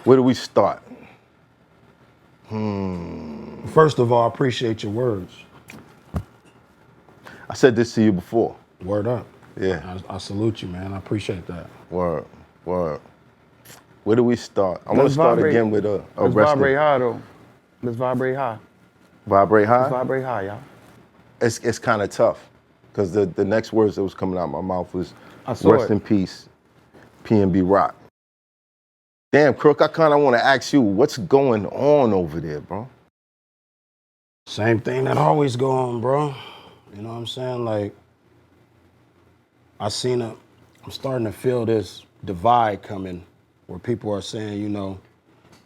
Where do we start? First of all, I appreciate your words. I said this to you before. Word up. Yeah. I salute you, man. I appreciate that. Word. Where do we start? I want to start again with a Let's vibrate high, though. Let's vibrate high. Vibrate high? Let's vibrate high, y'all. It's kind of tough because the next words that was coming out of my mouth was rest in peace, PNB Rock. Damn, Crook, I kind of want to ask you, what's going on over there, bro? Same thing that always go on, bro. You know what I'm saying? Like, I'm starting to feel this divide coming where people are saying, you know,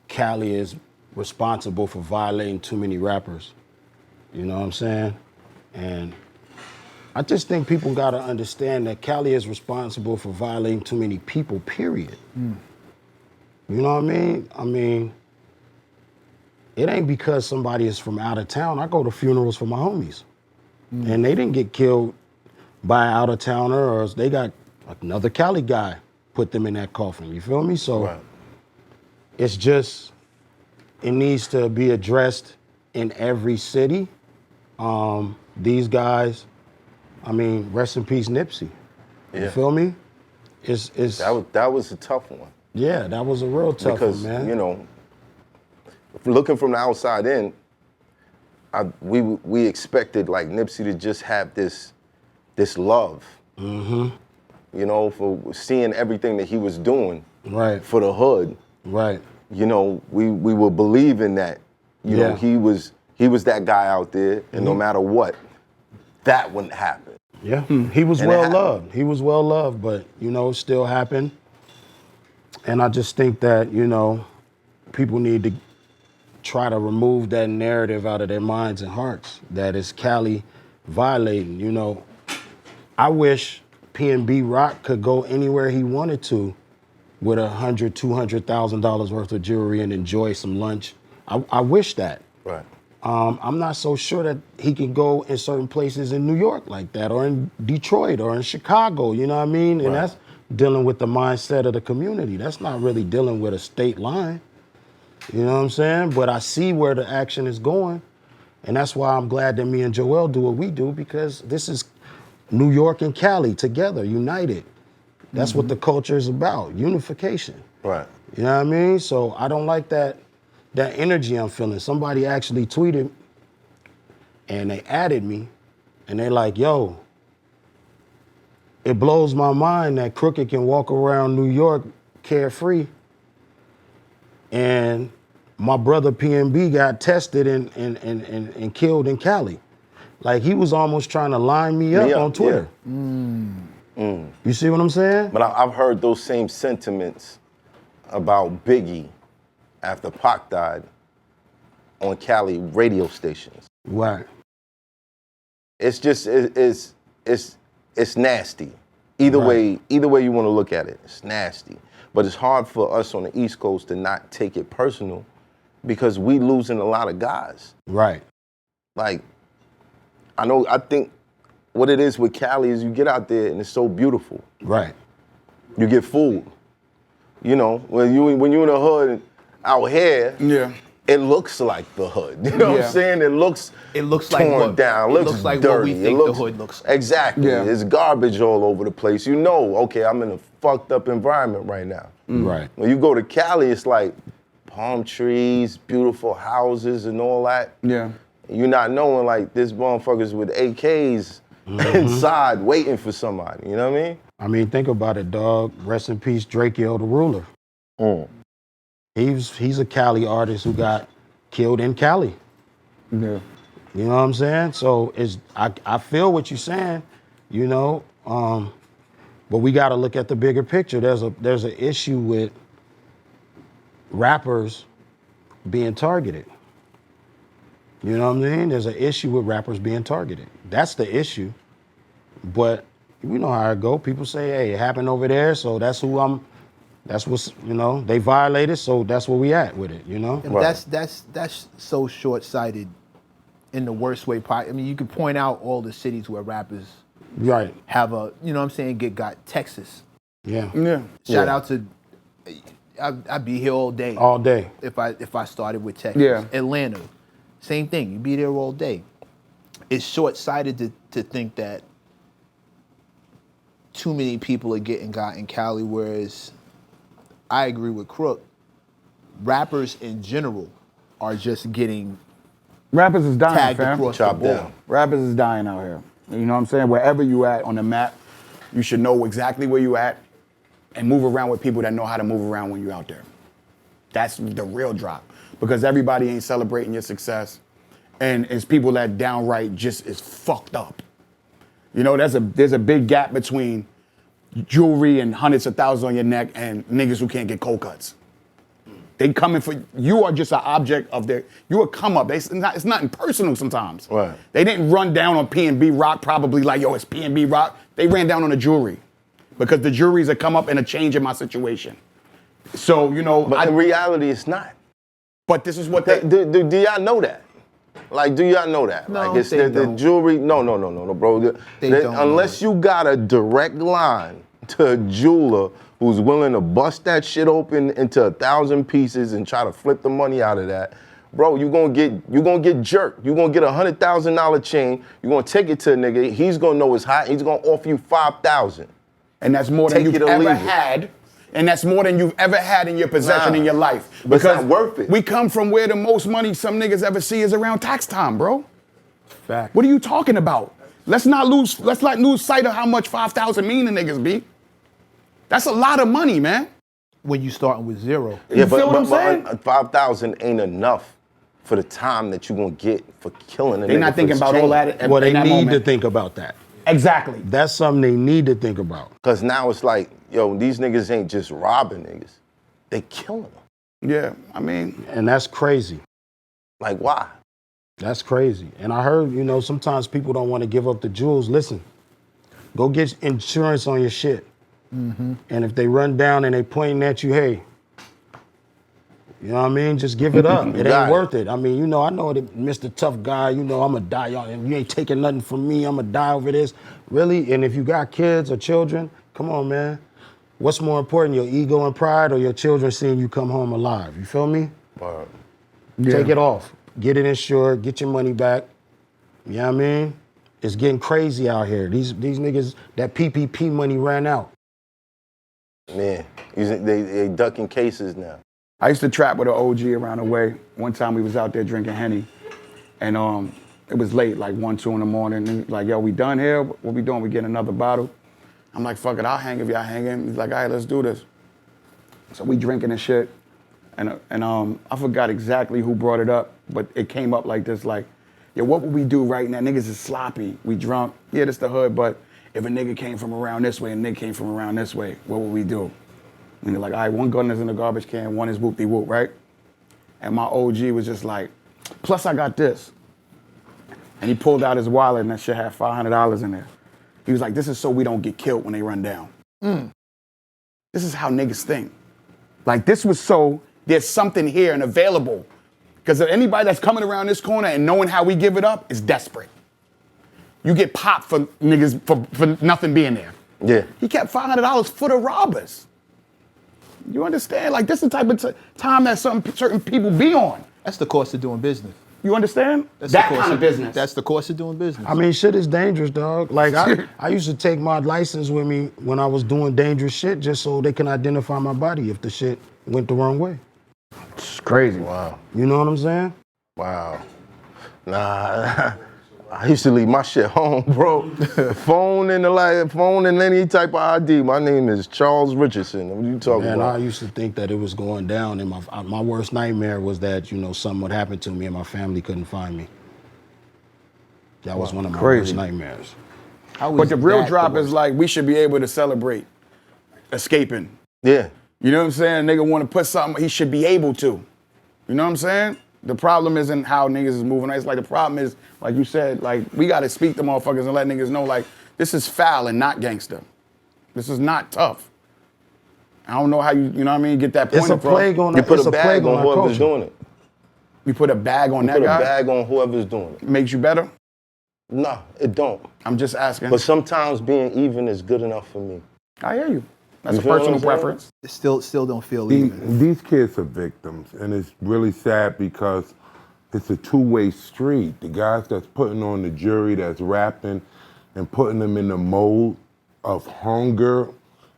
Cali is responsible for violating too many rappers. You know what I'm saying? And I just think people gotta understand that Cali is responsible for violating too many people, period. You know what I mean? I mean, it ain't because somebody is from out of town. I go to funerals for my homies. And they didn't get killed by an out of towner, or they got another Cali guy put them in that coffin. You feel me? So it's just, it needs to be addressed in every city. These guys, I mean, rest in peace, Nipsey. You feel me? That was a tough one. Yeah, that was a real tough one, man. Because, you know, looking from the outside in, we expected like Nipsey to just have this love, you know, for seeing everything that he was doing for the hood. You know, we were believing that, you know, he was that guy out there, and no matter what, that wouldn't happen. He was well loved. He was well loved, but, you know, it still happened. And I just think that, you know, people need to try to remove that narrative out of their minds and hearts that it's Cali violating. You know, I wish PNB Rock could go anywhere he wanted to with $100,000, $200,000 worth of jewelry and enjoy some lunch. I wish that. I'm not so sure that he can go in certain places in New York like that, or in Detroit, or in Chicago, you know what I mean? And that's dealing with the mindset of the community. That's not really dealing with a state line. You know what I'm saying? But I see where the action is going. And that's why I'm glad that me and Joell do what we do, because this is New York and Cali together, united. That's what the culture is about, unification. You know what I mean? So I don't like that energy I'm feeling. Somebody actually tweeted and they added me and they're like, yo, it blows my mind that Crooked can walk around New York carefree, and my brother PNB got tested and killed in Cali. Like, he was almost trying to line me up on Twitter. You see what I'm saying? But I've heard those same sentiments about Biggie after Pac died on Cali radio stations. It's just, it's nasty. Either way you want to look at it, it's nasty. But it's hard for us on the East Coast to not take it personal, because we losing a lot of guys. Like, I think what it is with Cali is you get out there and it's so beautiful. You get fooled. You know, when you're in the hood out here, it looks like the hood. You know what I'm saying? It looks torn down, it looks like dirty. What we think the hood looks like. Exactly. There's garbage all over the place. You know, okay, I'm in a fucked up environment right now. When you go to Cali, it's like palm trees, beautiful houses and all that. You're not knowing, like, this motherfuckers with AKs inside waiting for somebody. You know what I mean? I mean, think about it, dog. Rest in peace, Drakeo the Ruler. He's a Cali artist who got killed in Cali. You know what I'm saying? So I feel what you're saying, you know, but we got to look at the bigger picture. There's an issue with rappers being targeted. You know what I mean? There's an issue with rappers being targeted. That's the issue. But we know how it go. People say, hey, it happened over there, so that's what's, you know, they violated, so that's where we at with it, you know? And that's so short-sighted in the worst way possible. I mean, you could point out all the cities where rappers have a, you know what I'm saying, got Texas. Shout out to, I'd be here all day. All day. If I started with Texas. Yeah. Atlanta, same thing. You'd be there all day. It's short-sighted to think that too many people are getting got in Cali, whereas I agree with Crook. Rappers in general are just getting Rappers is dying, tagged fam. across Chopped the board. down. Rappers is dying out here. You know what I'm saying? Wherever you at on the map, you should know exactly where you at and move around with people that know how to move around when you out there. That's the real drop. Because everybody ain't celebrating your success. And it's people that downright just is fucked up. You know, there's a big gap between jewelry and hundreds of thousands on your neck and niggas who can't get cold cuts. They coming for you are just an object of their. You a come up. It's nothing personal sometimes. Right. They didn't run down on P&B Rock probably like yo it's P&B Rock. They ran down on the jewelry because the jewelry's a come up and a change in my situation. So you know. But in reality, it's not. But this is what they. Do y'all know that? Like, do y'all know that? No, like, it's they the don't. jewelry. No, bro. They don't know unless it. you got a direct line to a jeweler who's willing to bust that shit open into 1,000 pieces and try to flip the money out of that, bro, you gonna get jerked. You gonna get $100,000 chain. You gonna take it to a nigga. He's gonna know it's hot. He's gonna offer you 5,000. And that's more than Take you've it or ever leave it. had. And that's more than you've ever had in your possession Nah. in your life. But it's not worth it. We come from where the most money some niggas ever see is around tax time, bro. Fact. What are you talking about? Let's not lose sight of how much 5,000 mean to niggas, B. That's a lot of money, man. When you starting with zero. You feel what I'm saying? 5,000 ain't enough for the time that you gonna get for killing a nigga. They're not for thinking his about chain. all that. Well, they in that need to moment. think about that. Exactly. That's something they need to think about. Cause now it's like, yo, these niggas ain't just robbing niggas. They killing them. Yeah, I mean, And that's crazy. Like, why? That's crazy. And I heard, you know, sometimes people don't want to give up the jewels. Listen, go get insurance on your shit. And if they run down and they pointing at you, hey, you know what I mean? Just give it up. It Got ain't it. worth it. I mean, you know, I know that Mr. Tough Guy, you know, I'm going to die. Y'all, you ain't taking nothing from me. I'm going to die over this. Really? And if you got kids or children, come on, man. What's more important, your ego and pride or your children seeing you come home alive? You feel me? Word. Take it off. Get it insured. Get your money back. You know what I mean? It's getting crazy out here. These niggas, that PPP money ran out. Man, they ducking cases now. I used to trap with an OG around the way. One time we was out there drinking Henny, and it was late, like 1, 2 in the morning. And he was like, yo, we done here? What we doing? We getting another bottle? I'm like, fuck it, I'll hang if y'all hanging. He's like, all right, let's do this. So we drinking and shit. And I forgot exactly who brought it up, but it came up like this, like, yo, what would we do right now? Niggas is sloppy. We drunk. Yeah, this the hood, but if a nigga came from around this way and a nigga came from around this way, what would we do? And they're like, all right, one gun is in the garbage can, one is whoop-de-whoop, right? And my OG was just like, plus I got this. And he pulled out his wallet and that shit had $500 in there. He was like, this is so we don't get killed when they run down. This is how niggas think. Like, this was so there's something here and available. Because anybody that's coming around this corner and knowing how we give it up is desperate. You get popped for niggas for nothing being there. Yeah. He kept $500 for the robbers. You understand? Like, this is the type of time that certain people be on. That's the cost of doing business. You understand? That's That the cost kind of business. That's the cost of doing business. I mean, shit is dangerous, dog. Like, I used to take my license with me when I was doing dangerous shit just so they can identify my body if the shit went the wrong way. It's crazy. Wow. You know what I'm saying? Wow. Nah, I used to leave my shit home, bro. phone and any type of ID. My name is Charles Richardson. What you talking Man, I about? used to think that it was going down, and my worst nightmare was that, you know, something would happen to me and my family couldn't find me. That was one of my Crazy. worst nightmares. But the real drop is like, we should be able to celebrate escaping. Yeah. You know what I'm saying? Nigga want to put something, he should be able to. You know what I'm saying? The problem isn't how niggas is moving. It's like the problem is, like you said, like we got to speak to motherfuckers and let niggas know, like, this is foul and not gangster. This is not tough. I don't know how you know what I mean, get that point It's a across. plague on You put it's a bag plague on our whoever's culture. doing it. You put a bag on that Put a guy, bag on whoever's doing it. makes you better? No, it don't. I'm just asking. But sometimes being even is good enough for me. I hear you. That's You a feel what personal I'm saying? preference. It still don't feel even. These kids are victims, and it's really sad because it's a two-way street. The guys that's putting on the jury, that's rapping and putting them in the mode of hunger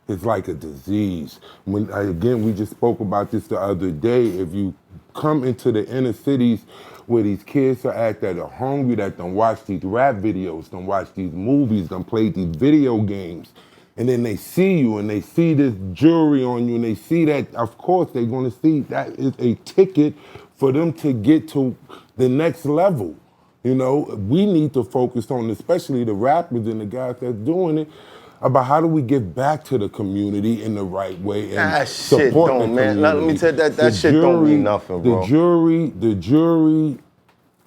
is like a disease. Again, we just spoke about this the other day. If you come into the inner cities where these kids are at that are hungry, that don't watch these rap videos, don't watch these movies, don't play these video games, and then they see you and they see this jury on you and they see that, of course, they're gonna see that is a ticket for them to get to the next level. You know, we need to focus on, especially the rappers and the guys that's doing it, about how do we give back to the community in the right way and That shit support the don't, man. community. Let me tell you that The shit don't mean nothing, bro. The jury,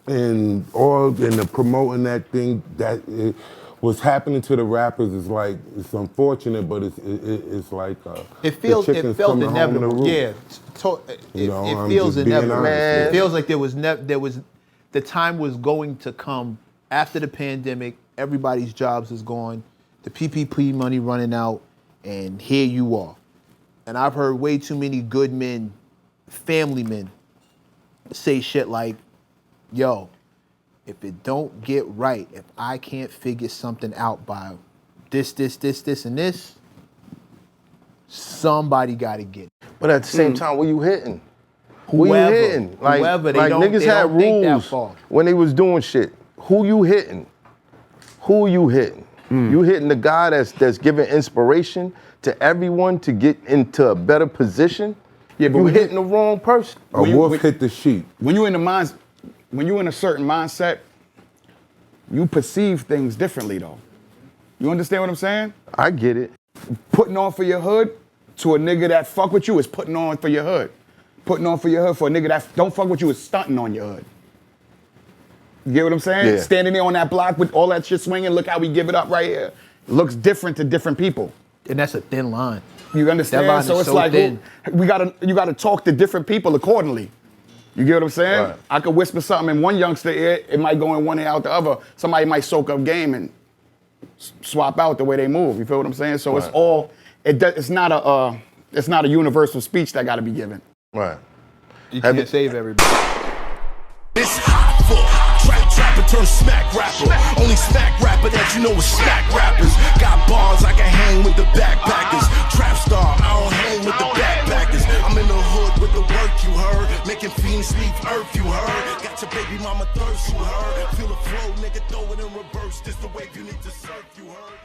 and all in the promoting that thing that what's happening to the rappers is like, it's unfortunate, but it's like It feels the chickens coming home to inevitable. roost. Yeah, You know, it I'm feels just being inevitable. honest. It feels like the time was going to come after the pandemic. Everybody's jobs is gone, the PPP money running out, and here you are. And I've heard way too many good men, family men, say shit like, yo, if it don't get right, if I can't figure something out by this, and this, somebody gotta get it. But at the same time, where you hitting? Who Whoever, you hitting? Like, whoever, they like don't- niggas they had don't think that rules far. when they was doing shit. Who you hitting? Who you hitting? You hitting the guy that's giving inspiration to everyone to get into a better position? Yeah, but you when hitting the wrong person. A wolf hit the sheep. When you're in a certain mindset, you perceive things differently though. You understand what I'm saying? I get it. Putting on for your hood to a nigga that fuck with you is putting on for your hood. Putting on for your hood for a nigga that don't fuck with you is stunting on your hood. You get what I'm saying? Yeah. Standing there on that block with all that shit swinging, look how we give it up right here. It looks different to different people. And that's a thin line. You understand? That line So is it's so like thin. you gotta talk to different people accordingly. You get what I'm saying? Right. I could whisper something in one youngster ear, it might go in one ear out the other. Somebody might soak up game and swap out the way they move. You feel what I'm saying? So it's all it's not a universal speech that got to be given. Right. You can't save everybody. It's hot for trapper turn smack rapper. Only smack rapper that you know is smack rappers. Got bars I can hang with the backpackers. Trap star, I don't hang with the backpackers. I'm in the hood with the work you heard. Making fiends leave earth you heard. Got your baby mama thirst you heard. Feel the flow, nigga, throw it in reverse. This the wave you need to surf you heard.